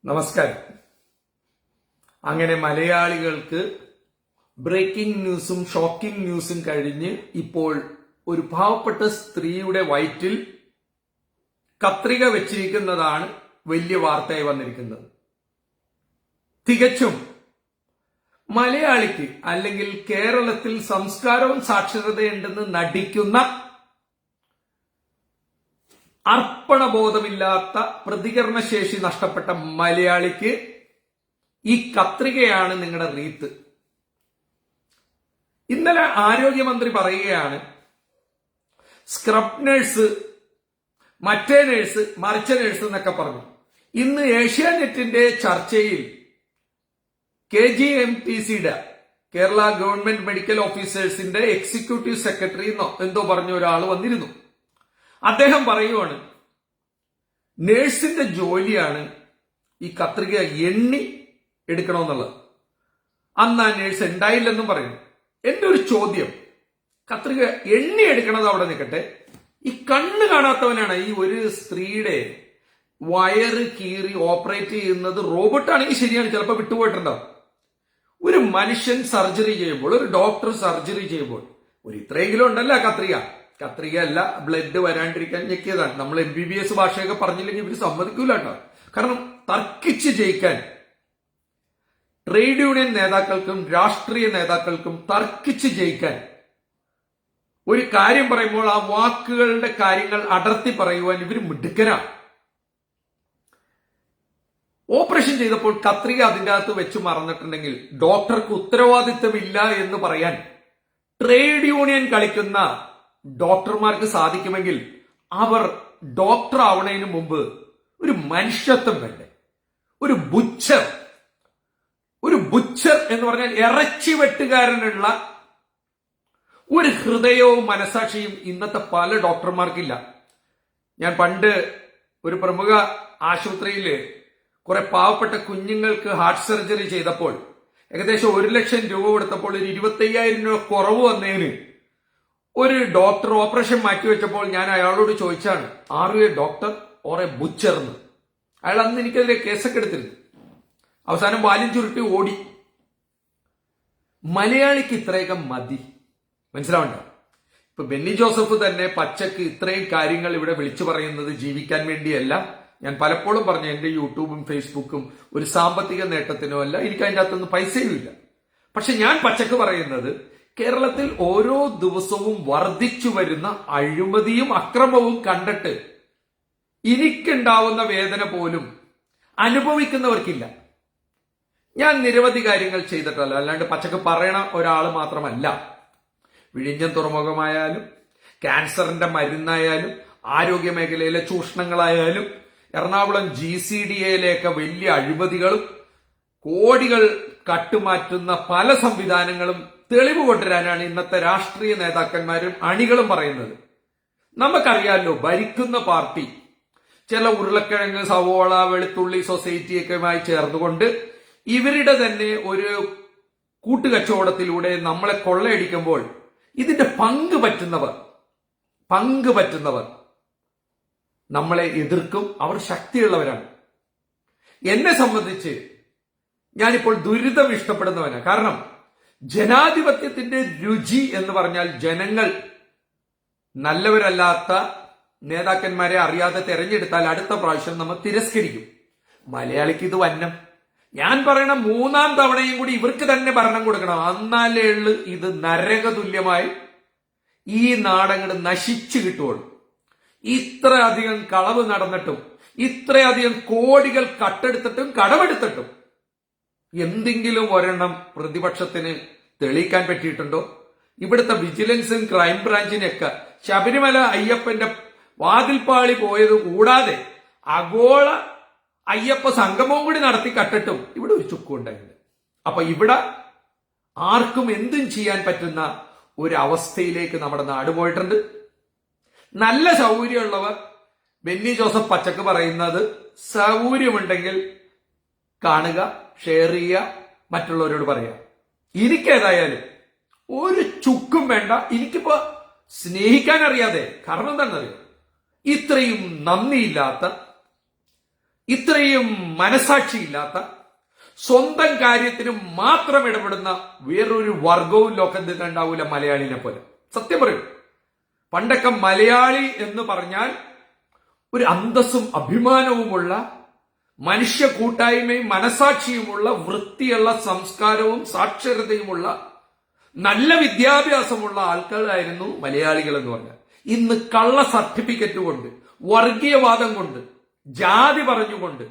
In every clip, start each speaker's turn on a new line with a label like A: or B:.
A: നമസ്കാരം. അങ്ങനെ മലയാളികൾക്ക് ബ്രേക്കിംഗ് ന്യൂസും ഷോക്കിംഗ് ന്യൂസും കഴിഞ്ഞ് ഇപ്പോൾ ഒരു പാവപ്പെട്ട സ്ത്രീയുടെ വയറ്റിൽ കത്രിക വെച്ചിരിക്കുന്നതാണ് വലിയ വാർത്തയായി വന്നിരിക്കുന്നത്. തികച്ചും മലയാളിക്ക് അല്ലെങ്കിൽ കേരളത്തിൽ സംസ്കാരവും സാക്ഷരതയുണ്ടെന്ന് നടിക്കുന്ന അർപ്പണബോധമില്ലാത്ത പ്രതികരണശേഷി നഷ്ടപ്പെട്ട മലയാളിക്ക് ഈ കത്രികയാണ് നിങ്ങളുടെ റീത്ത്. ഇന്നലെ ആരോഗ്യമന്ത്രി പറയുകയാണ്, സ്ക്രബ് നഴ്സ്, മറ്റേ നഴ്സ്, മറിച്ച നഴ്സ് എന്നൊക്കെ പറഞ്ഞു. ഇന്ന് ഏഷ്യാനെറ്റിന്റെ ചർച്ചയിൽ KGMTCയുടെ കേരള ഗവൺമെന്റ് മെഡിക്കൽ ഓഫീസേഴ്സിന്റെ എക്സിക്യൂട്ടീവ് സെക്രട്ടറി എന്തോ പറഞ്ഞ ഒരാൾ വന്നിരുന്നു. അദ്ദേഹം പറയുവാണ്, നേഴ്സിന്റെ ജോലിയാണ് ഈ കത്രിക എണ്ണി എടുക്കണമെന്നുള്ളത്. അന്ന് ആ നേഴ്സ് ഉണ്ടായില്ലെന്നും പറയുന്നു. എന്റെ ഒരു ചോദ്യം, കത്രിക എണ്ണി എടുക്കണത് അവിടെ നിൽക്കട്ടെ, ഈ കണ്ണ് കാണാത്തവനാണ് ഈ ഒരു സ്ത്രീയുടെ വയറ് കീറി ഓപ്പറേറ്റ് ചെയ്യുന്നത്. റോബോട്ടാണെങ്കിൽ ശരിയാണ്, ചിലപ്പോൾ വിട്ടുപോയിട്ടുണ്ടാവും. ഒരു മനുഷ്യൻ സർജറി ചെയ്യുമ്പോൾ, ഒരു ഡോക്ടർ സർജറി ചെയ്യുമ്പോൾ ഒരു ഇത്രയെങ്കിലും ഉണ്ടല്ലോ കത്രിക അല്ല, ബ്ലഡ് വരാണ്ടിരിക്കാൻ ഞെക്കിയതാണ്. നമ്മൾ MBBS ഭാഷയൊക്കെ പറഞ്ഞില്ലെങ്കിൽ ഇവര് സമ്മതിക്കൂല കേട്ടോ. കാരണം തർക്കിച്ച് ജയിക്കാൻ ട്രേഡ് യൂണിയൻ നേതാക്കൾക്കും രാഷ്ട്രീയ നേതാക്കൾക്കും തർക്കിച്ച് ജയിക്കാൻ ഒരു കാര്യം പറയുമ്പോൾ ആ വാക്കുകളുടെ കാര്യങ്ങൾ അടർത്തി പറയുവാൻ ഇവര് മിടുക്കരാണ്. ഓപ്പറേഷൻ ചെയ്തപ്പോൾ കത്രിക അതിൻ്റെ അകത്ത് വെച്ച് മറന്നിട്ടുണ്ടെങ്കിൽ ഡോക്ടർക്ക് ഉത്തരവാദിത്തമില്ല എന്ന് പറയാൻ ട്രേഡ് യൂണിയൻ കളിക്കുന്ന ഡോക്ടർമാർക്ക് സാധിക്കുമെങ്കിൽ അവർ ഡോക്ടർ ആവണതിന് മുമ്പ് ഒരു മനുഷ്യത്വം വേണ്ടേ? ഒരു ബുച്ചർ എന്ന് പറഞ്ഞാൽ ഇറച്ചി വെട്ടുകാരനുള്ള ഒരു ഹൃദയവും മനസാക്ഷിയും ഇന്നത്തെ പല ഡോക്ടർമാർക്കില്ല. ഞാൻ പണ്ട് ഒരു പ്രമുഖ ആശുപത്രിയിൽ കുറെ പാവപ്പെട്ട കുഞ്ഞുങ്ങൾക്ക് ഹാർട്ട് സർജറി ചെയ്തപ്പോൾ ഏകദേശം 1 ലക്ഷം രൂപ കൊടുത്തപ്പോൾ ഒരു 25,000 രൂപ കുറവ് വന്നതിന് ഒരു ഡോക്ടർ ഓപ്പറേഷൻ മാറ്റിവെച്ചപ്പോൾ ഞാൻ അയാളോട് ചോദിച്ചാണ്, are you a doctor or a butcher എന്ന്. അയാൾ അന്ന് എനിക്കെതിരെ കേസൊക്കെ എടുത്തിരുന്നു. അവസാനം വാലും ചുരുട്ടി ഓടി. മലയാളിക്ക് ഇത്രയൊക്കെ മതി, മനസ്സിലാവണ്ട. ഇപ്പൊ ബെന്നി ജോസഫ് തന്നെ പച്ചക്ക് ഇത്രയും കാര്യങ്ങൾ ഇവിടെ വിളിച്ചു പറയുന്നത് ജീവിക്കാൻ വേണ്ടിയല്ല. ഞാൻ പലപ്പോഴും പറഞ്ഞു, എന്റെ യൂട്യൂബും ഫേസ്ബുക്കും ഒരു സാമ്പത്തിക നേട്ടത്തിനോ അല്ല, എനിക്ക് അതിൻ്റെ അകത്തൊന്നും പൈസയും ഇല്ല. പക്ഷെ ഞാൻ പച്ചക്ക് പറയുന്നത്, കേരളത്തിൽ ഓരോ ദിവസവും വർദ്ധിച്ചു വരുന്ന അഴിമതിയും അക്രമവും കണ്ടിട്ട് എനിക്കുണ്ടാവുന്ന വേദന പോലും അനുഭവിക്കുന്നവർക്കില്ല. ഞാൻ നിരവധി കാര്യങ്ങൾ ചെയ്തിട്ടല്ല, അല്ലാണ്ട് പച്ചക്ക് പറയണ ഒരാൾ മാത്രമല്ല. വിഴിഞ്ഞം തുറമുഖമായാലും ക്യാൻസറിന്റെ മരുന്നായാലും ആരോഗ്യ മേഖലയിലെ ചൂഷണങ്ങളായാലും എറണാകുളം GCDAയിലേക്ക് വലിയ അഴിമതികളും കോടികൾ കട്ടുമാറ്റുന്ന പല സംവിധാനങ്ങളും തെളിവ് കൊണ്ടുവരാനാണ് ഇന്നത്തെ രാഷ്ട്രീയ നേതാക്കന്മാരും അണികളും പറയുന്നത്. നമുക്കറിയാമല്ലോ, ഭരിക്കുന്ന പാർട്ടി ചില ഉരുളക്കിഴങ്ങ്, സവോള, വെളുത്തുള്ളി സൊസൈറ്റിയൊക്കെയുമായി ചേർന്നുകൊണ്ട് ഇവരുടെ തന്നെ ഒരു കൂട്ടുകച്ചവടത്തിലൂടെ നമ്മളെ കൊള്ളയടിക്കുമ്പോൾ ഇതിന്റെ പങ്ക് പറ്റുന്നവർ നമ്മളെ എതിർക്കും. അവർ ശക്തിയുള്ളവരാണ്. എന്നെ സംബന്ധിച്ച് ഞാനിപ്പോൾ ദുരിതം ഇഷ്ടപ്പെടുന്നവനാണ്. കാരണം ജനാധിപത്യത്തിന്റെ രുചി എന്ന് പറഞ്ഞാൽ ജനങ്ങൾ നല്ലവരല്ലാത്ത നേതാക്കന്മാരെ അറിയാതെ തെരഞ്ഞെടുത്താൽ അടുത്ത പ്രാവശ്യം നമ്മൾ തിരസ്കരിക്കും. മലയാളിക്ക് ഇത് വന്നം. ഞാൻ പറയണ 3-ാം തവണയും കൂടി ഇവർക്ക് തന്നെ ഭരണം കൊടുക്കണം. എന്നാലേ ഇത് നരകതുല്യമായി ഈ നാടങ്ങട് നശിച്ചു കിട്ടുള്ളൂ. ഇത്രയധികം കളവ് നടന്നിട്ടും ഇത്രയധികം കോടികൾ കട്ടെടുത്തിട്ടും കടമെടുത്തിട്ടും എന്തെങ്കിലും ഒരെണ്ണം പ്രതിപക്ഷത്തിന് തെളിയിക്കാൻ പറ്റിയിട്ടുണ്ടോ? ഇവിടുത്തെ വിജിലൻസും ക്രൈംബ്രാഞ്ചിനൊക്കെ ശബരിമല അയ്യപ്പന്റെ വാതിൽപ്പാളി പോയത് കൂടാതെ ആഗോള അയ്യപ്പ സംഗമവും കൂടി നടത്തി കട്ടിട്ടും ഇവിടെ ഒരു ചുക്കുണ്ടായിട്ടുണ്ട്. അപ്പൊ ഇവിടെ ആർക്കും എന്തും ചെയ്യാൻ പറ്റുന്ന ഒരു അവസ്ഥയിലേക്ക് നമ്മുടെ നാട് പോയിട്ടുണ്ട്. നല്ല സൗകര്യമുള്ളവർ, ബെന്നി ജോസഫ് പച്ചക്ക് പറയുന്നത്, സൗകര്യമുണ്ടെങ്കിൽ കാണുക, ഷെയർ ചെയ്യുക, മറ്റുള്ളവരോട് പറയുക. എനിക്കേതായാലും ഒരു ചുക്കും വേണ്ട. എനിക്കിപ്പോ സ്നേഹിക്കാൻ അറിയാതെ, കാരണം എന്താണെന്നറിയോ, ഇത്രയും നന്ദിയില്ലാത്ത ഇത്രയും മനസാക്ഷിയില്ലാത്ത, സ്വന്തം കാര്യത്തിന് മാത്രം ഇടപെടുന്ന വേറൊരു വർഗവും ലോകത്തിൽ ഉണ്ടാവൂല മലയാളിനെ പോലെ. സത്യം പറയും, പണ്ടൊക്കെ മലയാളി എന്ന് പറഞ്ഞാൽ ഒരു അന്തസ്സും അഭിമാനവുമുള്ള, മനുഷ്യ കൂട്ടായ്മയും മനസാക്ഷിയുമുള്ള, വൃത്തിയുള്ള, സംസ്കാരവും സാക്ഷരതയുമുള്ള, നല്ല വിദ്യാഭ്യാസമുള്ള ആൾക്കാരായിരുന്നു മലയാളികൾ എന്ന് പറഞ്ഞാൽ. ഇന്ന് കള്ള സർട്ടിഫിക്കറ്റ് കൊണ്ട്, വർഗീയവാദം കൊണ്ട്, ജാതി പറഞ്ഞുകൊണ്ട്,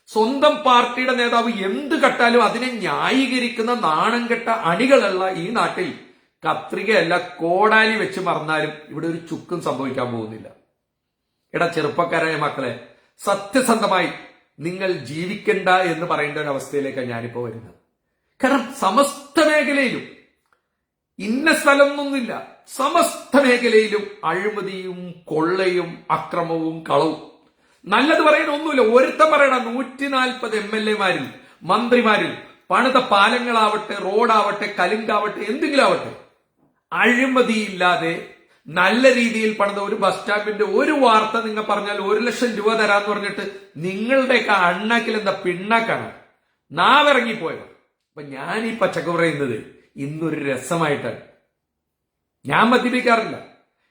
A: സ്വന്തം പാർട്ടിയുടെ നേതാവ് എന്ത് കട്ടാലും അതിനെ ന്യായീകരിക്കുന്ന നാണം കെട്ട അണികളുള്ള ഈ നാട്ടിൽ കത്രികയല്ല കോടാലി വെച്ച് മറന്നാലും ഇവിടെ ഒരു ചുക്കും സംഭവിക്കാൻ പോകുന്നില്ല. എടാ ചെറുപ്പക്കാരായ മക്കളെ, സത്യസന്ധമായി നിങ്ങൾ ജീവിക്കണ്ട എന്ന് പറയേണ്ട ഒരു അവസ്ഥയിലേക്കാണ് ഞാനിപ്പോ വരുന്നത്. കാരണം സമസ്ത മേഖലയിലും, ഇന്ന സ്ഥലം എന്നൊന്നുമില്ല, സമസ്ത മേഖലയിലും അഴിമതിയും കൊള്ളയും അക്രമവും കളവും. നല്ലത് പറയാൻ ഒന്നുമില്ല. ഒരുത്തം പറയണ 140 MLA-മാരിൽ, മന്ത്രിമാരിൽ പണിത പാലങ്ങളാവട്ടെ, റോഡാവട്ടെ, കലുങ്കാവട്ടെ, എന്തെങ്കിലും ആവട്ടെ, അഴിമതിയില്ലാതെ നല്ല രീതിയിൽ പണിത ഒരു ബസ് സ്റ്റാൻഡിന്റെ ഒരു വാർത്ത നിങ്ങൾ പറഞ്ഞാൽ 1 ലക്ഷം രൂപ തരാന്ന് പറഞ്ഞിട്ട് നിങ്ങളുടെയൊക്കെ അണ്ണാക്കിൽ എന്താ പിണ്ണാക്കാണ്, നാവിറങ്ങിപ്പോയത്. അപ്പൊ ഞാൻ ഈ പച്ചക്ക് പറയുന്നത് ഇന്നൊരു രസമായിട്ടാണ്. ഞാൻ മദ്യപിക്കാറില്ല,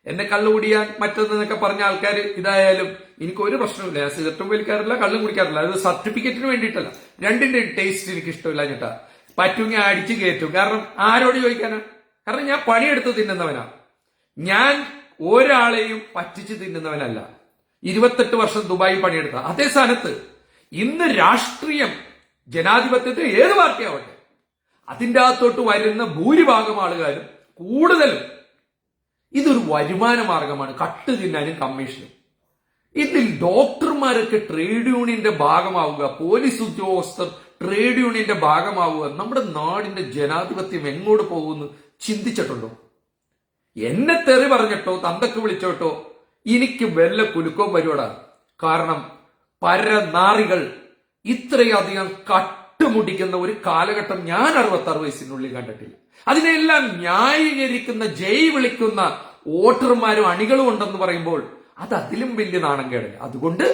A: എന്നെ കള്ളുകുടിയാൻ മറ്റൊന്നൊക്കെ പറഞ്ഞ ആൾക്കാർ ഇതായാലും എനിക്ക് ഒരു പ്രശ്നമില്ല. ഞാൻ സിഗരറ്റും വലിക്കാറില്ല, കള്ളും കുടിക്കാറില്ല. അത് സർട്ടിഫിക്കറ്റിന് വേണ്ടിയിട്ടല്ല, രണ്ടിന്റെ ടേസ്റ്റ് എനിക്ക് ഇഷ്ടമില്ല. ചേട്ടാ പറ്റുമെങ്കിൽ അടിച്ചു കയറ്റും. കാരണം ആരോട് ചോദിക്കാനാ? കാരണം ഞാൻ പണിയെടുത്ത് തിന്നുന്നവനാ. ഞാൻ ഒരാളെയും പറ്റിച്ച് തിന്നുന്നവനല്ല. 28 വർഷം ദുബായിൽ പണിയെടുത്ത അതേ സ്ഥാനത്ത് ഇന്ന് രാഷ്ട്രീയം, ജനാധിപത്യത്തിൽ ഏത് പാർട്ടി ആവട്ടെ, അതിൻ്റെ അകത്തോട്ട് വരുന്ന ഭൂരിഭാഗം ആളുകാരും കൂടുതലും ഇതൊരു വരുമാന മാർഗമാണ്, കട്ട് തിന്നാനും കമ്മീഷനും. ഇതിൽ ഡോക്ടർമാരൊക്കെ ട്രേഡ് യൂണിയന്റെ ഭാഗമാവുക, പോലീസ് ഉദ്യോഗസ്ഥർ ട്രേഡ് യൂണിയന്റെ ഭാഗമാവുക, നമ്മുടെ നാടിന്റെ ജനാധിപത്യം എങ്ങോട്ട് പോകുന്നു ചിന്തിച്ചിട്ടുണ്ടോ? എന്നെ തെറി പറഞ്ഞിട്ടോ തന്തക്ക് വിളിച്ചോട്ടോ എനിക്ക് വല്ല കുലുക്കവും വരുവടാ. കാരണം പരനാറികൾ ഇത്രയധികം കട്ടുമുടിക്കുന്ന ഒരു കാലഘട്ടം ഞാൻ 66 വയസ്സിനുള്ളിൽ കണ്ടിട്ടില്ല. അതിനെല്ലാം ന്യായീകരിക്കുന്ന, ജയ് വിളിക്കുന്ന വോട്ടർമാരും അണികളും ഉണ്ടെന്ന് പറയുമ്പോൾ അത് അതിലും വലിയ നാണം കേടല്ല. അതുകൊണ്ട്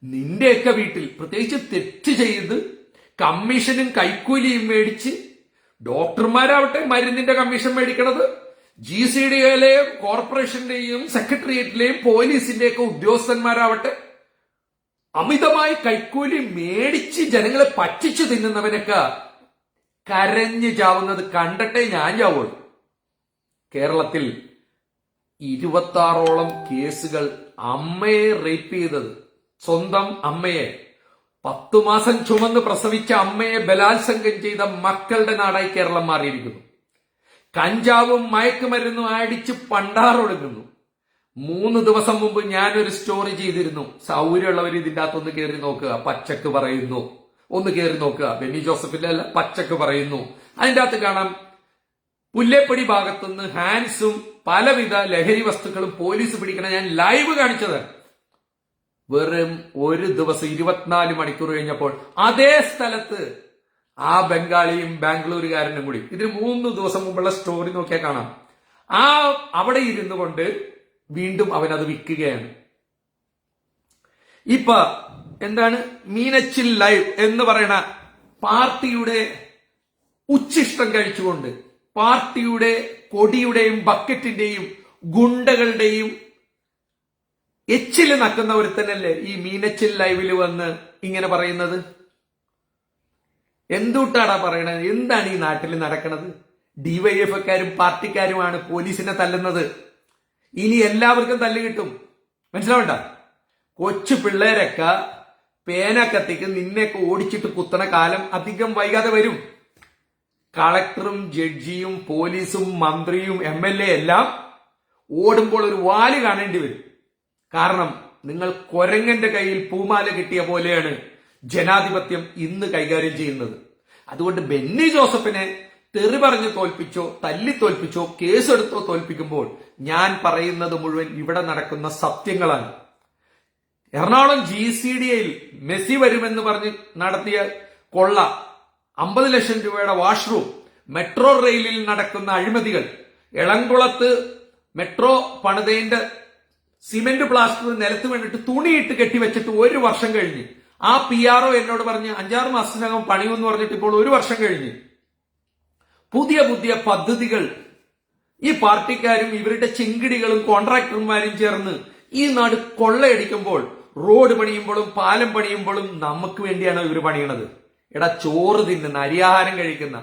A: നിന്റെയൊക്കെ വീട്ടിൽ പ്രത്യേകിച്ച് തെറ്റ് ചെയ്ത് കമ്മീഷനും കൈക്കൂലിയും മേടിച്ച്, ഡോക്ടർമാരാവട്ടെ മരുന്നിന്റെ കമ്മീഷൻ മേടിക്കണത്, GCDയിലെയും കോർപ്പറേഷന്റെയും സെക്രട്ടേറിയറ്റിലെയും പോലീസിന്റെയൊക്കെ ഉദ്യോഗസ്ഥന്മാരാവട്ടെ അമിതമായി കൈക്കൂലി മേടിച്ച് ജനങ്ങളെ പറ്റിച്ചു തിന്നുന്നവനൊക്കെ കരഞ്ഞു ചാവുന്നത് കണ്ടിട്ടേ ഞാൻ ചാവുള്ളൂ. കേരളത്തിൽ 26ഓളം കേസുകൾ, അമ്മയെ റേപ്പ് ചെയ്തത്, സ്വന്തം അമ്മയെ 10 മാസം ചുമന്ന് പ്രസവിച്ച അമ്മയെ ബലാത്സംഗം ചെയ്ത മക്കളുടെ നാടായി കേരളം മാറിയിരിക്കുന്നു. കഞ്ചാവും മയക്കുമരുന്നും അടിച്ച് പണ്ടാറൊടുങ്ങുന്നു. 3 ദിവസം മുമ്പ് ഞാനൊരു സ്റ്റോറി ചെയ്തിരുന്നു. സൗകര്യമുള്ളവർ ഇതിന്റെ അകത്തൊന്ന് കയറി നോക്കുക, പച്ചക്ക് പറയുന്നു. ഒന്ന് കയറി നോക്കുക, ബെന്നി ജോസഫിന്റെ അല്ല, പച്ചക്ക് പറയുന്നു. അതിന്റെ അകത്ത് കാണാം പുല്ലേപ്പടി ഭാഗത്തുനിന്ന് ഹാൻസും പലവിധ ലഹരി വസ്തുക്കളും പോലീസ് പിടിക്കണ ഞാൻ ലൈവ് കാണിച്ചത്. വെറും ഒരു ദിവസം 24 മണിക്കൂർ കഴിഞ്ഞപ്പോൾ അതേ സ്ഥലത്ത് ആ ബംഗാളിയും ബാംഗ്ലൂരുകാരനും കൂടി, ഇതിന് 3 ദിവസം മുമ്പുള്ള സ്റ്റോറി നോക്കിയാൽ കാണാം, അവിടെ ഇരുന്നു കൊണ്ട് വീണ്ടും അവനത് വിൽക്കുകയാണ്. ഇപ്പൊ എന്താണ് മീനച്ചിൽ ലൈവ് എന്ന് പറയുന്ന പാർട്ടിയുടെ ഉച്ചിഷ്ടം കഴിച്ചുകൊണ്ട്, പാർട്ടിയുടെ കൊടിയുടെയും ബക്കറ്റിന്റെയും ഗുണ്ടകളുടെയും എച്ചില് നക്കുന്ന ഒരുത്തനല്ലേ ഈ മീനച്ചിൽ ലൈവിൽ വന്ന് ഇങ്ങനെ പറയുന്നത്? എന്തുട്ടാടാ പറയണത്? എന്താണ് ഈ നാട്ടിൽ നടക്കുന്നത്? ഡിവൈഎഫ്ഐക്കാരും പാർട്ടിക്കാരുമാണ് പോലീസിനെ തല്ലുന്നത്. ഇനി എല്ലാവർക്കും തല്ല് കിട്ടും, മനസ്സിലാവണ്ട? കൊച്ചു പിള്ളേരൊക്കെ പേന കത്തിക്ക് നിന്നെയൊക്കെ ഓടിച്ചിട്ട് കുത്തണ കാലം അധികം വൈകാതെ വരും. കളക്ടറും ജഡ്ജിയും പോലീസും മന്ത്രിയും MLA എല്ലാം ഓടുമ്പോൾ ഒരു വാല് കാണേണ്ടി വരും. കാരണം നിങ്ങൾ കൊരങ്ങന്റെ കയ്യിൽ പൂമാല കിട്ടിയ പോലെയാണ് ജനാധിപത്യം ഇന്ന് കൈകാര്യം ചെയ്യുന്നത്. അതുകൊണ്ട് ബെന്നി ജോസഫിനെ തെറി പറഞ്ഞ് തോൽപ്പിച്ചോ, തല്ലി തോൽപ്പിച്ചോ, കേസെടുത്തോ തോൽപ്പിക്കുമ്പോൾ ഞാൻ പറയുന്നത് മുഴുവൻ ഇവിടെ നടക്കുന്ന സത്യങ്ങളാണ്. എറണാകുളം GCDയിൽ മെസ്സി വരുമെന്ന് പറഞ്ഞ് നടത്തിയ കൊള്ള, 50 ലക്ഷം രൂപയുടെ വാഷ്റൂം, മെട്രോ റെയിലിൽ നടക്കുന്ന അഴിമതികൾ, എളംകുളത്ത് മെട്രോ പണിതേന്റെ സിമെന്റ് പ്ലാസ്റ്റർ നിലത്ത് വേണ്ടിട്ട് തുണിയിട്ട് കെട്ടിവെച്ചിട്ട് 1 വർഷം കഴിഞ്ഞ് ആ PRO എന്നോട് പറഞ്ഞ് 5-6 മാസത്തിനകം പണിയുമെന്ന് പറഞ്ഞിട്ട് ഇപ്പോൾ 1 വർഷം കഴിഞ്ഞ്. പുതിയ പുതിയ പദ്ധതികൾ ഈ പാർട്ടിക്കാരും ഇവരുടെ ചിങ്കിടികളും കോൺട്രാക്ടർമാരും ചേർന്ന് ഈ നാട് കൊള്ളയടിക്കുമ്പോൾ, റോഡ് പണിയുമ്പോഴും പാലം പണിയുമ്പോഴും നമുക്ക് വേണ്ടിയാണ് ഇവർ പണിയണത്. എടാ, ചോറ് തിന്നുന്ന, അരിയാഹാരം കഴിക്കുന്ന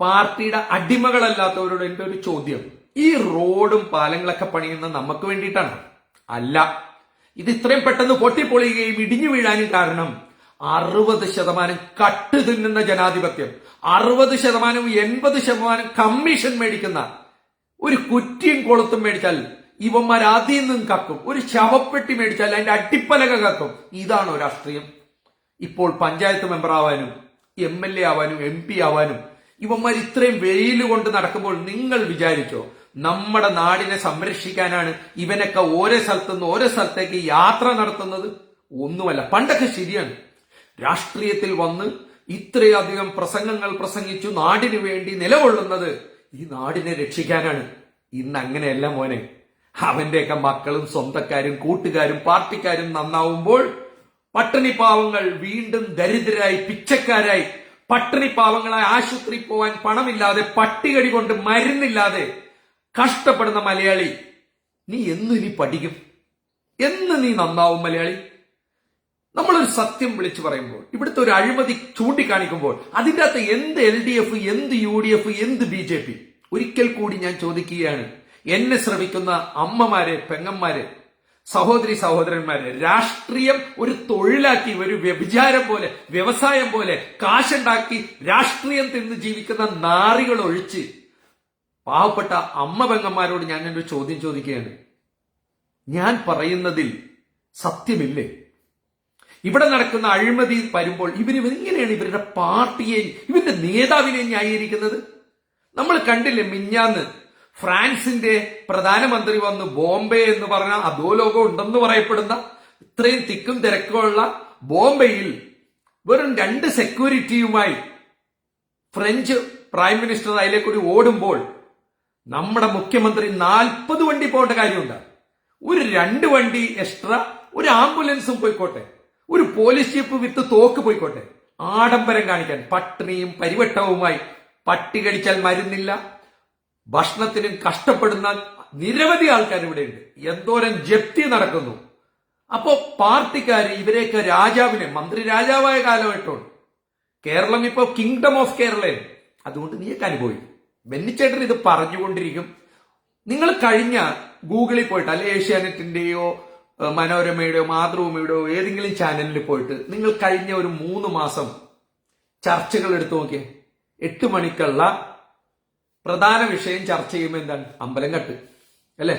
A: പാർട്ടിയുടെ അടിമകളല്ലാത്തവരോട് എന്റെ ഒരു ചോദ്യം, ഈ റോഡും പാലങ്ങളൊക്കെ പണിയുന്ന നമുക്ക് വേണ്ടിയിട്ടാണ്? അല്ല. ഇത് ഇത്രയും പെട്ടെന്ന് പൊട്ടിപ്പൊളിയുകയും ഇടിഞ്ഞു വീഴാനും കാരണം 60% കട്ട് തിന്നുന്ന ജനാധിപത്യം, 60% 80% കമ്മീഷൻ മേടിക്കുന്ന ഒരു കുറ്റിയും കൊളുത്തും മേടിച്ചാൽ ഇവന്മാർ ആദ്യം നിന്നും കക്കും. ഒരു ശവപ്പെട്ടി മേടിച്ചാൽ അതിന്റെ അട്ടിപ്പലക കക്കും. ഇതാണോ രാഷ്ട്രീയം? ഇപ്പോൾ പഞ്ചായത്ത് മെമ്പർ ആവാനും MLA ആവാനും MP ആവാനും ഇവന്മാർ ഇത്രയും വെയിൽ കൊണ്ട് നടക്കുമ്പോൾ നിങ്ങൾ വിചാരിച്ചോ നമ്മുടെ നാടിനെ സംരക്ഷിക്കാനാണ് ഇവനൊക്കെ ഓരോ സ്ഥലത്തുനിന്ന് ഓരോ സ്ഥലത്തേക്ക് യാത്ര നടത്തുന്നത്? ഒന്നുമല്ല. പണ്ടൊക്കെ ശരിയാണ്, രാഷ്ട്രീയത്തിൽ വന്ന് ഇത്രയധികം പ്രസംഗങ്ങൾ പ്രസംഗിച്ചു നാടിനു വേണ്ടി നിലകൊള്ളുന്നത് ഈ നാടിനെ രക്ഷിക്കാനാണ്. ഇന്ന് അങ്ങനെയല്ല മോനെ. അവന്റെയൊക്കെ മക്കളും സ്വന്തക്കാരും കൂട്ടുകാരും പാർട്ടിക്കാരും നന്നാവുമ്പോൾ പട്ടിണി പാവങ്ങൾ വീണ്ടും ദരിദ്രരായി പിച്ചക്കാരായി, പട്ടിണി പാവങ്ങളായി ആശുപത്രി പോവാൻ പണമില്ലാതെ, പട്ടികടി കൊണ്ട് മരുന്നില്ലാതെ കഷ്ടപ്പെടുന്ന മലയാളി, നീ എന്ന് നീ പഠിക്കും? എന്ന് നീ നന്നാവും മലയാളി? നമ്മളൊരു സത്യം വിളിച്ചു പറയുമ്പോൾ, ഇവിടുത്തെ ഒരു അഴിമതി ചൂണ്ടിക്കാണിക്കുമ്പോൾ അതിൻ്റെ അകത്ത് എന്ത് LDF, എന്ത് UDF, എന്ത് BJP? ഒരിക്കൽ കൂടി ഞാൻ ചോദിക്കുകയാണ്, എന്നെ ശ്രമിക്കുന്ന അമ്മമാരെ, പെങ്ങന്മാരെ, സഹോദരി സഹോദരന്മാരെ, രാഷ്ട്രീയം ഒരു തൊഴിലാക്കി, ഒരു വ്യഭിചാരം പോലെ, വ്യവസായം പോലെ കാശുണ്ടാക്കി രാഷ്ട്രീയം തിന്ന് ജീവിക്കുന്ന നാറികൾ ഒഴിച്ച് പാവപ്പെട്ട അമ്മ പെങ്ങന്മാരോട് ഞാൻ ഒരു ചോദ്യം ചോദിക്കുകയാണ്. ഞാൻ പറയുന്നതിൽ സത്യമില്ലേ? ഇവിടെ നടക്കുന്ന അഴിമതി വരുമ്പോൾ ഇവരെങ്ങനെയാണ് ഇവരുടെ പാർട്ടിയെ, ഇവരുടെ നേതാവിനെ ന്യായീകരിക്കുന്നത്? നമ്മൾ കണ്ടില്ലേ മിഞ്ഞാന്ന് ഫ്രാൻസിന്റെ പ്രധാനമന്ത്രി വന്ന് ബോംബെ എന്ന് പറഞ്ഞ അധോലോകം ഉണ്ടെന്ന് പറയപ്പെടുന്ന ഇത്രയും തിക്കും തിരക്കുള്ള ബോംബെയിൽ വെറും 2 സെക്യൂരിറ്റിയുമായി ഫ്രഞ്ച് പ്രൈം മിനിസ്റ്റർ അതിലേക്കൂടി ഓടുമ്പോൾ നമ്മുടെ മുഖ്യമന്ത്രി 40 വണ്ടി പോകേണ്ട കാര്യമുണ്ട്. ഒരു 2 വണ്ടി എക്സ്ട്രാ, ഒരു ആംബുലൻസും പോയിക്കോട്ടെ, ഒരു പോലീസ് ജീപ്പ് വിത്ത് തോക്ക് പോയിക്കോട്ടെ, ആഡംബരം കാണിക്കാൻ. പട്ടിണിയും പരിവട്ടവുമായി പട്ടി കടിച്ചാൽ മരുന്നില്ല, ഭക്ഷണത്തിനും കഷ്ടപ്പെടുന്ന നിരവധി ആൾക്കാർ ഇവിടെയുണ്ട്. എന്തോരം ജപ്തി നടക്കുന്നു. അപ്പോ പാർട്ടിക്കാര് ഇവരെയൊക്കെ രാജാവിനെ, മന്ത്രി രാജാവായ കാലഘട്ടമാണ്. കേരളം ഇപ്പോ കിങ്ഡം ഓഫ് കേരളയാണ്. അതുകൊണ്ട് നീയൊക്കെ അനുഭവിക്കും. ബെന്നിച്ചേട്ടൻ ഇത് പറഞ്ഞുകൊണ്ടിരിക്കും. നിങ്ങൾ കഴിഞ്ഞ ഗൂഗിളിൽ പോയിട്ട്, അല്ലെ ഏഷ്യാനെറ്റിന്റെയോ മനോരമയുടെയോ മാതൃഭൂമിയുടെയോ ഏതെങ്കിലും ചാനലിൽ പോയിട്ട് നിങ്ങൾ കഴിഞ്ഞ ഒരു 3 മാസം ചർച്ചകൾ എടുത്തു നോക്കിയേ. 8 മണിക്കുള്ള പ്രധാന വിഷയം ചർച്ച ചെയ്യുമ്പോൾ എന്താണ്? അമ്പലം കട്ട്, അല്ലെ?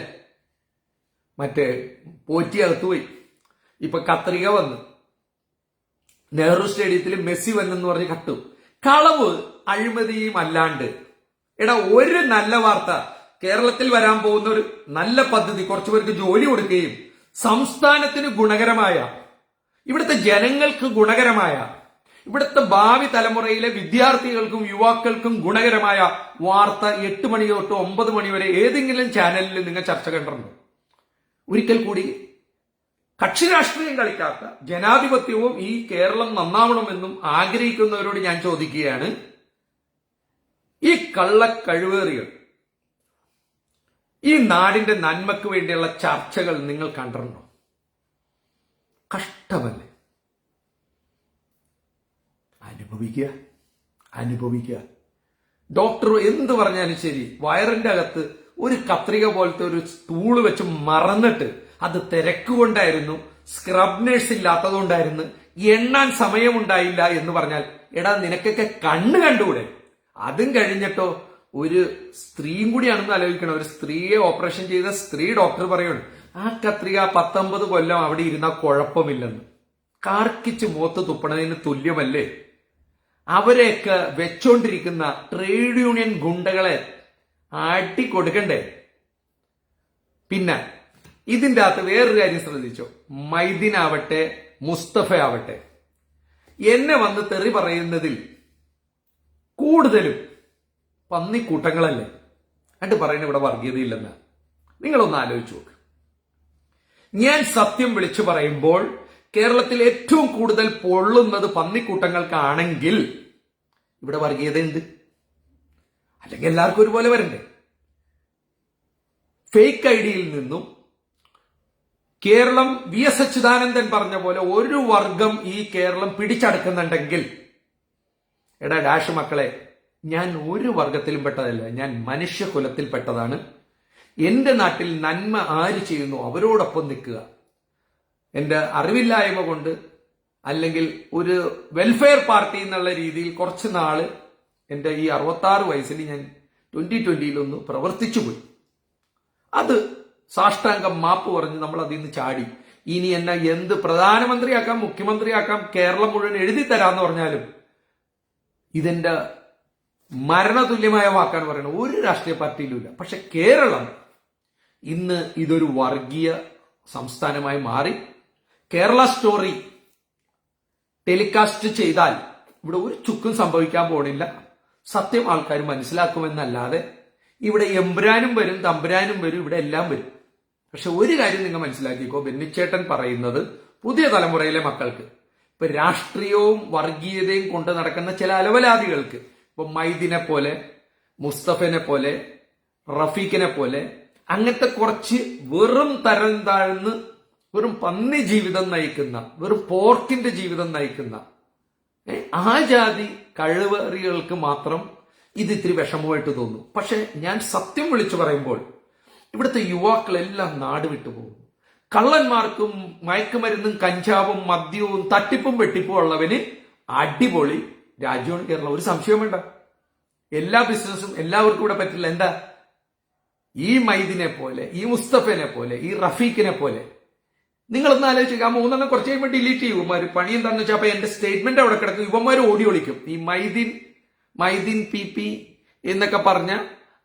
A: മറ്റേ പോറ്റി അകത്തുപോയി, ഇപ്പൊ കത്രിക വന്ന്, നെഹ്റു സ്റ്റേഡിയത്തിൽ മെസ്സി വന്നെന്ന് പറഞ്ഞ് കട്ടു. കളവ്, അഴിമതിയും അല്ലാണ്ട് എടാ ഒരു നല്ല വാർത്ത, കേരളത്തിൽ വരാൻ പോകുന്ന ഒരു നല്ല പദ്ധതി, കുറച്ചു പേർക്ക് ജോലി കൊടുക്കുകയും സംസ്ഥാനത്തിന് ഗുണകരമായ, ഇവിടുത്തെ ജനങ്ങൾക്ക് ഗുണകരമായ, ഇവിടുത്തെ ഭാവി തലമുറയിലെ വിദ്യാർത്ഥികൾക്കും യുവാക്കൾക്കും ഗുണകരമായ വാർത്ത 8 മണി തൊട്ട് 9 മണി വരെ ഏതെങ്കിലും ചാനലിൽ നിങ്ങൾ ചർച്ച കണ്ടിട്ടുണ്ടോ? ഒരിക്കൽ കൂടി കക്ഷി രാഷ്ട്രീയം കളിക്കാത്ത, ജനാധിപത്യവും ഈ കേരളം നന്നാവണമെന്നും ആഗ്രഹിക്കുന്നവരോട് ഞാൻ ചോദിക്കുകയാണ്, ഈ കള്ളക്കഴിവേറികൾ ഈ നാടിന്റെ നന്മയ്ക്ക് വേണ്ടിയുള്ള ചർച്ചകൾ നിങ്ങൾ കണ്ടിട്ടുണ്ടോ? കഷ്ടമല്ലേ? അനുഭവിക്കുക. ഡോക്ടർ എന്ത് പറഞ്ഞാലും ശരി, വയറിന്റെ അകത്ത് ഒരു കത്രിക പോലത്തെ ഒരു സ്റ്റൂള് വെച്ച് മറന്നിട്ട്, അത് തിരക്കുകൊണ്ടായിരുന്നു, സ്ക്രബ് നേഴ്സ് ഇല്ലാത്തതുകൊണ്ടായിരുന്നു, എണ്ണാൻ സമയമുണ്ടായില്ല എന്ന് പറഞ്ഞാൽ, എടാ നിനക്കൊക്കെ കണ്ടുകൂടെ? അതും കഴിഞ്ഞിട്ടോ ഒരു സ്ത്രീയും കൂടിയാണെന്ന് ആലോചിക്കണം. ഒരു സ്ത്രീയെ ഓപ്പറേഷൻ ചെയ്ത സ്ത്രീ ഡോക്ടർ പറയുന്നു, ആ കത്രിക 19 കൊല്ലം അവിടെ ഇരുന്നാൽ കുഴപ്പമില്ലെന്ന്. കാർക്കിച്ച് മുഖത്ത് തുപ്പണതിന് തുല്യമല്ലേ? അവരെയൊക്കെ വെച്ചോണ്ടിരിക്കുന്ന ട്രേഡ് യൂണിയൻ ഗുണ്ടകളെ അടി കൊടുക്കണ്ടേ? പിന്നെ ഇതിന്റെ അകത്ത് വേറൊരു കാര്യം ശ്രദ്ധിച്ചോ, മൈദിനാവട്ടെ മുസ്തഫ ആവട്ടെ, എന്നെ വന്ന് തെറി പറയുന്നതിൽ കൂടുതലും പന്നിക്കൂട്ടങ്ങളല്ലേ? എന്നിട്ട് പറയുന്നത് ഇവിടെ വർഗീയതയില്ലെന്ന്. നിങ്ങളൊന്ന് ആലോചിച്ച് നോക്ക്. ഞാൻ സത്യം വിളിച്ചു പറയുമ്പോൾ കേരളത്തിൽ ഏറ്റവും കൂടുതൽ പൊള്ളുന്നത് പന്നിക്കൂട്ടങ്ങൾക്കാണെങ്കിൽ ഇവിടെ വർഗീയതയുണ്ട്. അല്ലെങ്കിൽ എല്ലാവർക്കും ഒരുപോലെ വരണ്ടേ? ഫേക്ക് ഐഡിയിൽ നിന്നും കേരളം VS അച്യുതാനന്ദൻ പറഞ്ഞ പോലെ ഒരു വർഗം ഈ കേരളം പിടിച്ചടക്കുന്നുണ്ടെങ്കിൽ, എടാ ഡാഷ് മക്കളെ, ഞാൻ ഒരു വർഗത്തിലും പെട്ടതല്ല, ഞാൻ മനുഷ്യകുലത്തിൽ പെട്ടതാണ്. എന്റെ നാട്ടിൽ നന്മ ആര് ചെയ്യുന്നു അവരോടൊപ്പം നിൽക്കുക. എന്റെ അറിവില്ലായ്മ കൊണ്ട് അല്ലെങ്കിൽ ഒരു വെൽഫെയർ പാർട്ടി എന്നുള്ള രീതിയിൽ കുറച്ച് നാള് എന്റെ ഈ 66 വയസ്സിൽ ഞാൻ 2020 പ്രവർത്തിച്ചു പോയി. അത് സാഷ്ടാംഗം മാപ്പ് പറഞ്ഞ് നമ്മൾ അതിൽ നിന്ന് ചാടി. ഇനി എന്നെ എന്ത് പ്രധാനമന്ത്രിയാക്കാം, മുഖ്യമന്ത്രിയാക്കാം, കേരളം മുഴുവൻ എഴുതി തരാന്ന് പറഞ്ഞാലും ഇതെന്റെ മരണതുല്യമായ വാക്കാണ് പറയുന്നത്. ഒരു രാഷ്ട്രീയ പാർട്ടിയിലുമില്ല. പക്ഷെ കേരളം ഇന്ന് ഇതൊരു വർഗീയ സംസ്ഥാനമായി മാറി. കേരള സ്റ്റോറി ടെലികാസ്റ്റ് ചെയ്താൽ ഇവിടെ ഒരു ചുക്കും സംഭവിക്കാൻ പോണില്ല. സത്യം ആൾക്കാർ മനസ്സിലാക്കുമെന്നല്ലാതെ ഇവിടെ എമ്പുരാനും വരും, തമ്പുരാനും വരും, ഇവിടെ എല്ലാം വരും. പക്ഷെ ഒരു കാര്യം നിങ്ങൾ മനസ്സിലാക്കിക്കോ, ബെന്നിച്ചേട്ടൻ പറയുന്നത് പുതിയ തലമുറയിലെ മക്കൾക്ക്, ഇപ്പൊ രാഷ്ട്രീയവും വർഗീയതയും കൊണ്ട് നടക്കുന്ന ചില അലവലാദികൾക്ക്, ഇപ്പൊ മൈദിനെ പോലെ, മുസ്തഫനെ പോലെ, റഫീഖിനെ പോലെ, അങ്ങനത്തെ കുറച്ച് വെറും തരം താഴ്ന്ന് വെറും പന്നി ജീവിതം നയിക്കുന്ന, വെറും പോർക്കിന്റെ ജീവിതം നയിക്കുന്ന ആ ജാതി കഴിവേറികൾക്ക് മാത്രം ഇത് ഇത്തിരി വിഷമമായിട്ട് തോന്നും. പക്ഷെ ഞാൻ സത്യം വിളിച്ചു പറയുമ്പോൾ ഇവിടുത്തെ യുവാക്കളെല്ലാം നാട് വിട്ടുപോകും. കള്ളന്മാർക്കും മയക്കുമരുന്നും കഞ്ചാവും മദ്യവും തട്ടിപ്പും വെട്ടിപ്പും ഉള്ളവന് അടിപൊളി രാജ്യമാണ് കേരളം, ഒരു സംശയം വേണ്ട. എല്ലാ ബിസിനസ്സും എല്ലാവർക്കും ഇവിടെ പറ്റില്ല. എന്താ, ഈ മൈദിനെ പോലെ, ഈ മുസ്തഫനെ പോലെ, ഈ റഫീഖിനെ പോലെ നിങ്ങളൊന്ന് ആലോചിക്കുക. ആ 3 കുറച്ച് കഴിയുമ്പോൾ ഡിലീറ്റ് ചെയ്യും ഇവന്മാർ. പണി എന്താണെന്ന് വെച്ചാൽ അപ്പൊ എന്റെ സ്റ്റേറ്റ്മെന്റ് അവിടെ കിടക്കും, ഇവന്മാർ ഓടി ഒളിക്കും. ഈ മൈദിൻ PP എന്നൊക്കെ പറഞ്ഞ,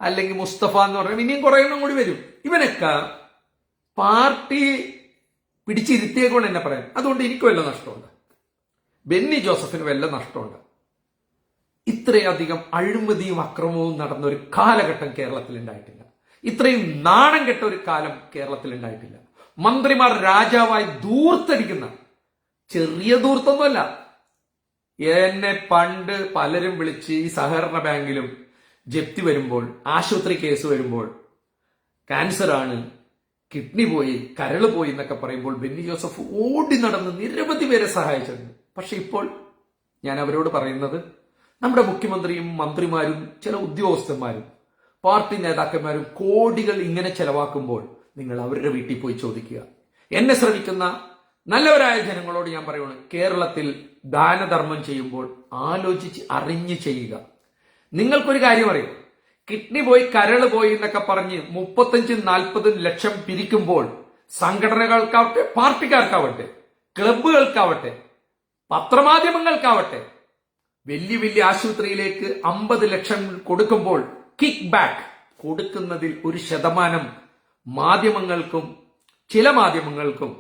A: അല്ലെങ്കിൽ മുസ്തഫ എന്ന് പറഞ്ഞാൽ ഇനിയും കുറെ എണ്ണം കൂടി വരും. ഇവനൊക്കെ പാർട്ടി പിടിച്ചിരുത്തിയേക്കൊണ്ട് എന്നെ പറയാൻ. അതുകൊണ്ട് എനിക്ക് വല്ല നഷ്ടമുണ്ട്, ബെന്നി ജോസഫിന് വല്ല നഷ്ടമുണ്ട്. ഇത്രയധികം അഴിമതിയും അക്രമവും നടന്ന ഒരു കാലഘട്ടം കേരളത്തിൽ ഉണ്ടായിട്ടില്ല. ഇത്രയും നാണം കെട്ട ഒരു കാലം കേരളത്തിൽ ഉണ്ടായിട്ടില്ല. മന്ത്രിമാർ രാജാവായി ദൂർത്തടിക്കുന്ന, ചെറിയ ദൂർത്തൊന്നുമല്ല. എന്നെ പണ്ട് പലരും വിളിച്ച് ഈ സഹകരണ ബാങ്കിലും ജപ്തി വരുമ്പോൾ, ആശുപത്രി കേസ് വരുമ്പോൾ, ക്യാൻസറാണ്, കിഡ്നി പോയി, കരള് പോയി എന്നൊക്കെ പറയുമ്പോൾ ബെന്നി ജോസഫ് ഓടി നടന്ന് നിരവധി പേരെ സഹായിച്ചിട്ടുണ്ട്. പക്ഷെ ഇപ്പോൾ ഞാൻ അവരോട് പറയുന്നത്, നമ്മുടെ മുഖ്യമന്ത്രിയും മന്ത്രിമാരും ചില ഉദ്യോഗസ്ഥന്മാരും പാർട്ടി നേതാക്കന്മാരും കോടികൾ ഇങ്ങനെ ചെലവാക്കുമ്പോൾ നിങ്ങൾ അവരുടെ വീട്ടിൽ പോയി ചോദിക്കുക. എന്നെ ശ്രമിക്കുന്ന നല്ലവരായ ജനങ്ങളോട് ഞാൻ പറയുകയാണ്, കേരളത്തിൽ ദാനധർമ്മം ചെയ്യുമ്പോൾ ആലോചിച്ച് അറിഞ്ഞ് ചെയ്യുക. നിങ്ങൾക്കൊരു കാര്യം അറിയും, കിഡ്നി പോയി, കരള് പോയി എന്നൊക്കെ പറഞ്ഞ് 35-40 ലക്ഷം പിരിക്കുമ്പോൾ സംഘടനകൾക്കാവട്ടെ, പാർട്ടിക്കാർക്കാവട്ടെ, ക്ലബുകൾക്കാവട്ടെ, പത്രമാധ്യമങ്ങൾക്കാവട്ടെ, വലിയ വലിയ ആശുപത്രിയിലേക്ക് 50 ലക്ഷം കൊടുക്കുമ്പോൾ കിക്ക് ബാക്ക് കൊടുക്കുന്നതിൽ 1% മാധ്യമങ്ങൾക്കും, ചില മാധ്യമങ്ങൾക്കും,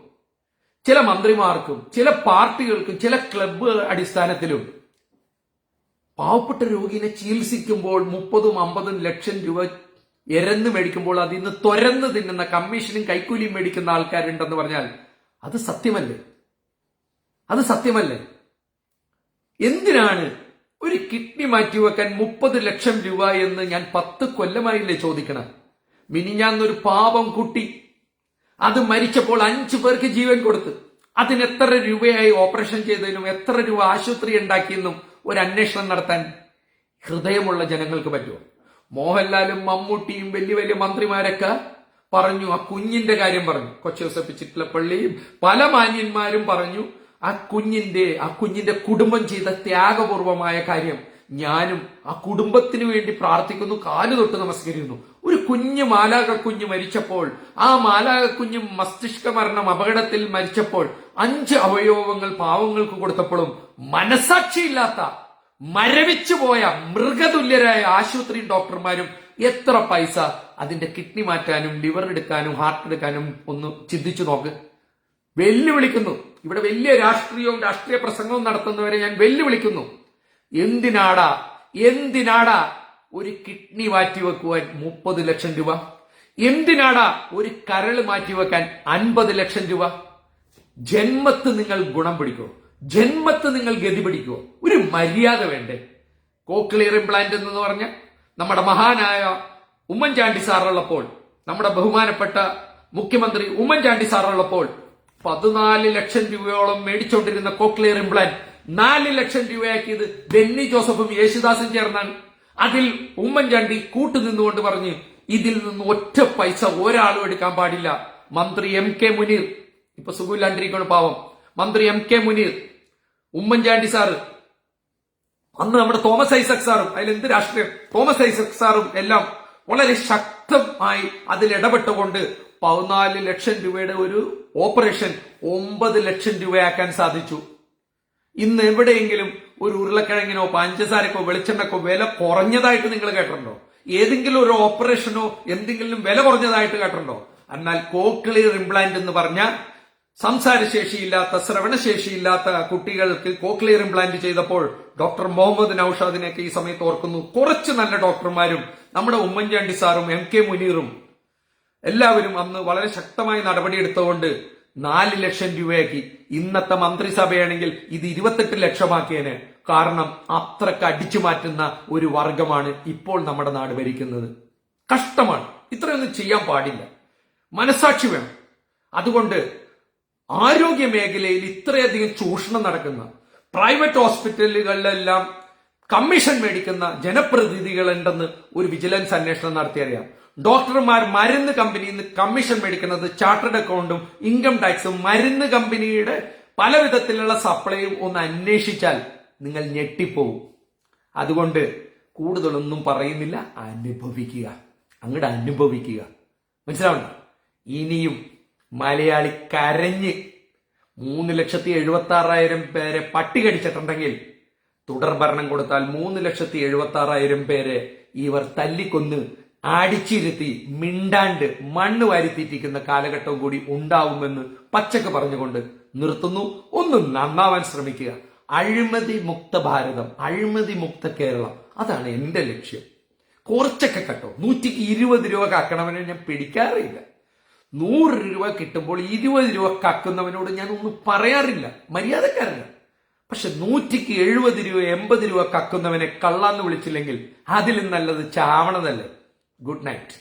A: ചില മന്ത്രിമാർക്കും, ചില പാർട്ടികൾക്കും, ചില ക്ലബ്ബ് അടിസ്ഥാനത്തിലും പാവപ്പെട്ട രോഗിനെ ചികിത്സിക്കുമ്പോൾ 30-50 ലക്ഷം രൂപ എരന്ന് മേടിക്കുമ്പോൾ അതിൽ നിന്ന് തുരന്ന് തിന്നുന്ന, കമ്മീഷനും കൈക്കൂലിയും മേടിക്കുന്ന ആൾക്കാരുണ്ടെന്ന് പറഞ്ഞാൽ അത് സത്യമല്ലേ? അത് സത്യമല്ലേ? എന്തിനാണ് ഒരു കിഡ്നി മാറ്റിവെക്കാൻ 30 ലക്ഷം രൂപ എന്ന് ഞാൻ 10 കൊല്ലമായില്ലേ ചോദിക്കണം. മിനിഞ്ഞാന്നൊരു പാവം കുട്ടി അത് മരിച്ചപ്പോൾ 5 പേർക്ക് ജീവൻ കൊടുത്ത്, അതിന് എത്ര രൂപയായി ഓപ്പറേഷൻ ചെയ്തതിനും എത്ര രൂപ ആശുപത്രി ഉണ്ടാക്കിയെന്നും ഒരു അന്വേഷണം നടത്താൻ ഹൃദയമുള്ള ജനങ്ങൾക്ക് പറ്റുമോ? മോഹൻലാലും മമ്മൂട്ടിയും വലിയ വലിയ മന്ത്രിമാരൊക്കെ പറഞ്ഞു, ആ കുഞ്ഞിന്റെ കാര്യം പറഞ്ഞു, കൊച്ചി ചിറ്റലപ്പള്ളിയും പല മാന്യന്മാരും പറഞ്ഞു, ആ കുഞ്ഞിന്റെ കുടുംബം ചെയ്ത ത്യാഗപൂർവമായ കാര്യം ഞാനും ആ കുടുംബത്തിന് വേണ്ടി പ്രാർത്ഥിക്കുന്നു, കാലു തൊട്ട് നമസ്കരിക്കുന്നു. ഒരു കുഞ്ഞ് മാലാക കുഞ്ഞ് മരിച്ചപ്പോൾ, ആ മാലാക കുഞ്ഞ് മസ്തിഷ്ക മരണം അപകടത്തിൽ മരിച്ചപ്പോൾ 5 അവയവങ്ങൾ പാവങ്ങൾക്ക് കൊടുത്തപ്പോഴും മനസാക്ഷിയില്ലാത്ത, മരവിച്ചുപോയ മൃഗതുല്യരായ ആശുപത്രി ഡോക്ടർമാരും എത്ര പൈസ അതിന്റെ കിഡ്നി മാറ്റാനും ലിവർ എടുക്കാനും ഹാർട്ട് എടുക്കാനും ഒന്ന് ചിന്തിച്ചു നോക്ക്. വെല്ലുവിളിക്കുന്നു, ഇവിടെ വലിയ രാഷ്ട്രീയ പ്രസംഗവും നടത്തുന്നവരെ ഞാൻ വെല്ലുവിളിക്കുന്നു. എന്തിനാടാ ഒരു കിഡ്നി മാറ്റിവെക്കുവാൻ 30 ലക്ഷം രൂപ? എന്തിനാടാ ഒരു കരള് മാറ്റിവെക്കാൻ 50 ലക്ഷം രൂപ? ജന്മത്ത് നിങ്ങൾ ഗുണം പിടിക്കോ? ജന്മത്ത് നിങ്ങൾ ഗതി പിടിക്കോ? ഒരു മര്യാദ വേണ്ടേ? കോക്ലിയർ ഇംപ്ലാന്റ് എന്ന് പറഞ്ഞ നമ്മുടെ മഹാനായ ഉമ്മൻചാണ്ടി സാറുള്ളപ്പോൾ, നമ്മുടെ ബഹുമാനപ്പെട്ട മുഖ്യമന്ത്രി ഉമ്മൻചാണ്ടി സാറുള്ളപ്പോൾ 14 ലക്ഷം രൂപയോളം മേടിച്ചുകൊണ്ടിരുന്ന കോക്ലിയർ ഇംപ്ലാന്റ് 4 ലക്ഷം രൂപയാക്കിയത് ബെന്നി ജോസഫും യേശുദാസും ചേർന്നാണ്. അതിൽ ഉമ്മൻചാണ്ടി കൂട്ടുനിന്നുകൊണ്ട് പറഞ്ഞ് ഇതിൽ നിന്ന് ഒറ്റ പൈസ ഒരാളും എടുക്കാൻ പാടില്ല. മന്ത്രി MK മുനീർ, ഇപ്പൊ സുഖമില്ലാണ്ടിരിക്കണം പാവം, മന്ത്രി MK മുനീർ, ഉമ്മൻചാണ്ടി സാറ്, അന്ന് നമ്മുടെ തോമസ് ഐസക് സാറും, അതിലെന്ത് രാഷ്ട്രീയം, തോമസ് ഐസക് സാറും എല്ലാം വളരെ ശക്തമായി അതിൽ ഇടപെട്ടുകൊണ്ട് 14 ലക്ഷം രൂപയുടെ ഒരു ഓപ്പറേഷൻ 9 ലക്ഷം രൂപയാക്കാൻ സാധിച്ചു. ഇന്ന് എവിടെയെങ്കിലും ഒരു ഉരുളക്കിഴങ്ങിനോ പഞ്ചസാരക്കോ വെളിച്ചെണ്ണക്കോ വില കുറഞ്ഞതായിട്ട് നിങ്ങൾ കേട്ടിട്ടുണ്ടോ? ഏതെങ്കിലും ഒരു ഓപ്പറേഷനോ എന്തെങ്കിലും വില കുറഞ്ഞതായിട്ട് കേട്ടിട്ടുണ്ടോ? എന്നാൽ കോക്ലിയർ ഇംപ്ലാന്റ് എന്ന് പറഞ്ഞ സംസാരശേഷിയില്ലാത്ത, ശ്രവണശേഷിയില്ലാത്ത കുട്ടികൾക്ക് കോക്ലിയർ ഇംപ്ലാന്റ് ചെയ്തപ്പോൾ ഡോക്ടർ മുഹമ്മദ് നൌഷാദിനെയൊക്കെ ഈ സമയത്ത് ഓർക്കുന്നു. കുറച്ച് നല്ല ഡോക്ടർമാരും നമ്മുടെ ഉമ്മൻചാണ്ടി സാറും MK മുനീറും എല്ലാവരും അന്ന് വളരെ ശക്തമായി നടപടിയെടുത്തുകൊണ്ട് 4 ലക്ഷം രൂപയാക്കി. ഇന്നത്തെ മന്ത്രിസഭയാണെങ്കിൽ ഇത് 28 ലക്ഷമാക്കിയതിന്. കാരണം അത്രക്ക് അടിച്ചു മാറ്റുന്ന ഒരു വർഗമാണ് ഇപ്പോൾ നമ്മുടെ നാട് ഭരിക്കുന്നത്. കഷ്ടമാണ്. ഇത്രയൊന്നും ചെയ്യാൻ പാടില്ല. മനസാക്ഷി വേണം. അതുകൊണ്ട് ആരോഗ്യ മേഖലയിൽ ഇത്രയധികം ചൂഷണം നടക്കുന്ന, പ്രൈവറ്റ് ഹോസ്പിറ്റലുകളിലെല്ലാം കമ്മീഷൻ മേടിക്കുന്ന ജനപ്രതിനിധികളുണ്ടെന്ന് ഒരു വിജിലൻസ് അന്വേഷണം നടത്തിയറിയാം. ഡോക്ടർമാർ മരുന്ന് കമ്പനിയിൽ നിന്ന് കമ്മീഷൻ മേടിക്കുന്നത് ചാർട്ടേഡ് അക്കൗണ്ടും ഇൻകം ടാക്സും മരുന്ന് കമ്പനിയുടെ പല വിധത്തിലുള്ള സപ്ലൈയും ഒന്ന് അന്വേഷിച്ചാൽ നിങ്ങൾ ഞെട്ടിപ്പോവും. അതുകൊണ്ട് കൂടുതലൊന്നും പറയുന്നില്ല, അനുഭവിക്കുക, അങ്ങോട്ട് അനുഭവിക്കുക. മനസ്സിലാവണ്ട? ഇനിയും മലയാളി കരഞ്ഞ് 3,76,000 പേരെ പട്ടികടിച്ചിട്ടുണ്ടെങ്കിൽ തുടർഭരണം കൊടുത്താൽ 3,76,000 പേരെ ഇവർ തല്ലിക്കൊന്ന് അടിച്ചിരുത്തി മിണ്ടാണ്ട് മണ്ണ് വാരിത്തീറ്റിക്കുന്ന കാലഘട്ടവും കൂടി ഉണ്ടാവുമെന്ന് പച്ചക്ക് പറഞ്ഞുകൊണ്ട് നിർത്തുന്നു. ഒന്ന് നന്നാവാൻ ശ്രമിക്കുക. അഴിമതി മുക്ത ഭാരതം, അഴിമതി മുക്ത കേരളം, അതാണ് എന്റെ ലക്ഷ്യം. കുറച്ചൊക്കെ കേട്ടോ, 120 രൂപ കാക്കണവനെ ഞാൻ പിടിക്കാറില്ല. 100 രൂപ കിട്ടുമ്പോൾ 20 രൂപ കക്കുന്നവനോട് ഞാൻ ഒന്നും പറയാറില്ല, മര്യാദക്കാരല്ല. പക്ഷെ 170 രൂപ 80 രൂപ കക്കുന്നവനെ കള്ളാന്ന് വിളിച്ചില്ലെങ്കിൽ അതിലും നല്ലത് ചാവണതല്ലേ. Good night.